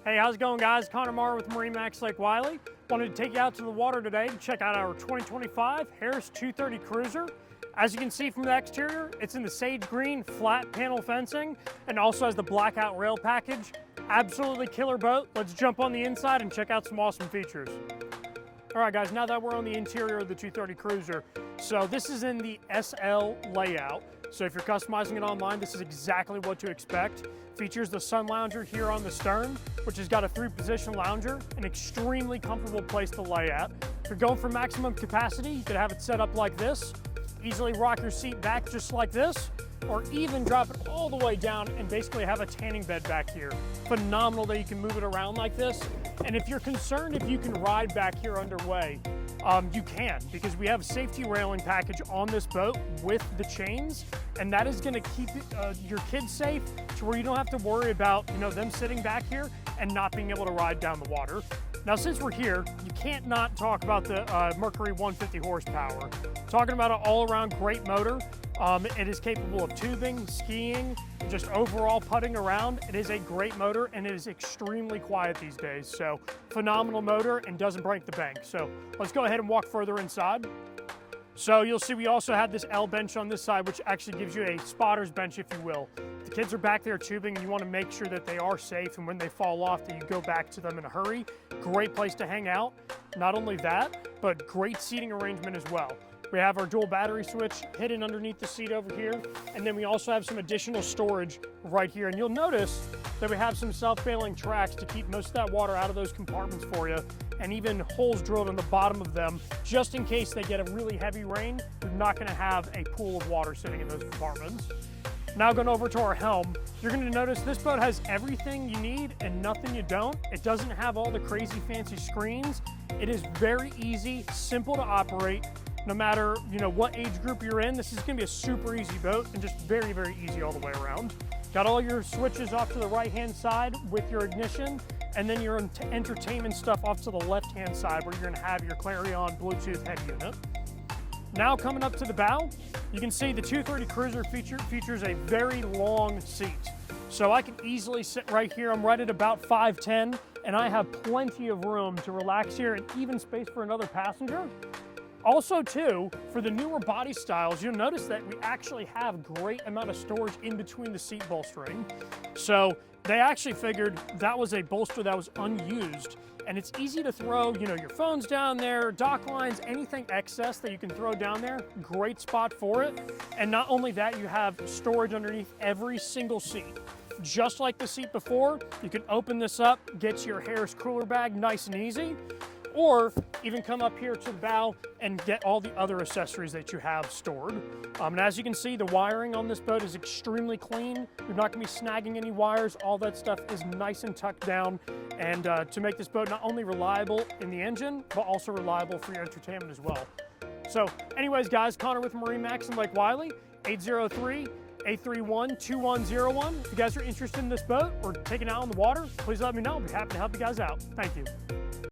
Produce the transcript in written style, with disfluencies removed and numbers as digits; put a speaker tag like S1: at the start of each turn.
S1: Hey, how's it going, guys? Connor Marr with MarineMax Lake Wylie. Wanted to take you out to the water today to check out our 2025 Harris 230 Cruiser. As you can see from the exterior, it's in the sage green flat panel fencing and also has the blackout rail package. Absolutely killer boat. Let's jump on the inside and check out some awesome features. All right, guys, now that we're on the interior of the 230 Cruiser, so this is in the SL layout. So if you're customizing it online, this is exactly what to expect. Features the sun lounger here on the stern, which has got a 3-position lounger, an extremely comfortable place to lay at. If you're going for maximum capacity, you could have it set up like this, easily rock your seat back just like this, or even drop it all the way down and basically have a tanning bed back here. Phenomenal that you can move it around like this. And if you're concerned if you can ride back here underway, you can, because we have a safety railing package on this boat with the chains, and that is going to keep your kids safe to where you don't have to worry about them sitting back here and not being able to ride down the water. Now, since we're here, you can't not talk about the Mercury 150 horsepower. Talking about an all-around great motor. It is capable of tubing, skiing, just overall putting around. It is a great motor and it is extremely quiet these days. So phenomenal motor and doesn't break the bank. So let's go ahead and walk further inside. So you'll see we also have this L bench on this side, which actually gives you a spotter's bench, if you will. The kids are back there tubing and you want to make sure that they are safe, and when they fall off that you go back to them in a hurry. Great place to hang out. Not only that, but great seating arrangement as well. We have our dual battery switch hidden underneath the seat over here, and then we also have some additional storage right here. And you'll notice that we have some self-bailing tracks to keep most of that water out of those compartments for you, and even holes drilled in the bottom of them just in case they get a really heavy rain. You're not going to have a pool of water sitting in those compartments. Now going over to our helm, you're going to notice this boat has everything you need and nothing you don't. It doesn't have all the crazy fancy screens. It is very easy, simple to operate. No matter what age group you're in, this is going to be a super easy boat and just very, very easy all the way around. Got all your switches off to the right-hand side with your ignition, and then your entertainment stuff off to the left-hand side where you're going to have your Clarion Bluetooth head unit. Now coming up to the bow, you can see the 230 Cruiser features a very long seat. So I can easily sit right here. I'm right at about 5'10", and I have plenty of room to relax here and even space for another passenger. Also too, for the newer body styles, you'll notice that we actually have great amount of storage in between the seat bolstering. So they actually figured that was a bolster that was unused, and it's easy to throw, your phones down there, dock lines, anything excess that you can throw down there. Great spot for it. And not only that, you have storage underneath every single seat. Just like the seat before, you can open this up, get your Harris cooler bag nice and easy, or even come up here to the bow and get all the other accessories that you have stored. And as you can see, the wiring on this boat is extremely clean. You're not gonna be snagging any wires. All that stuff is nice and tucked down, and to make this boat not only reliable in the engine, but also reliable for your entertainment as well. So anyways, guys, Connor with MarineMax in Lake Wylie, 803-831-2101. If you guys are interested in this boat or taking it out on the water, please let me know. I'll be happy to help you guys out. Thank you.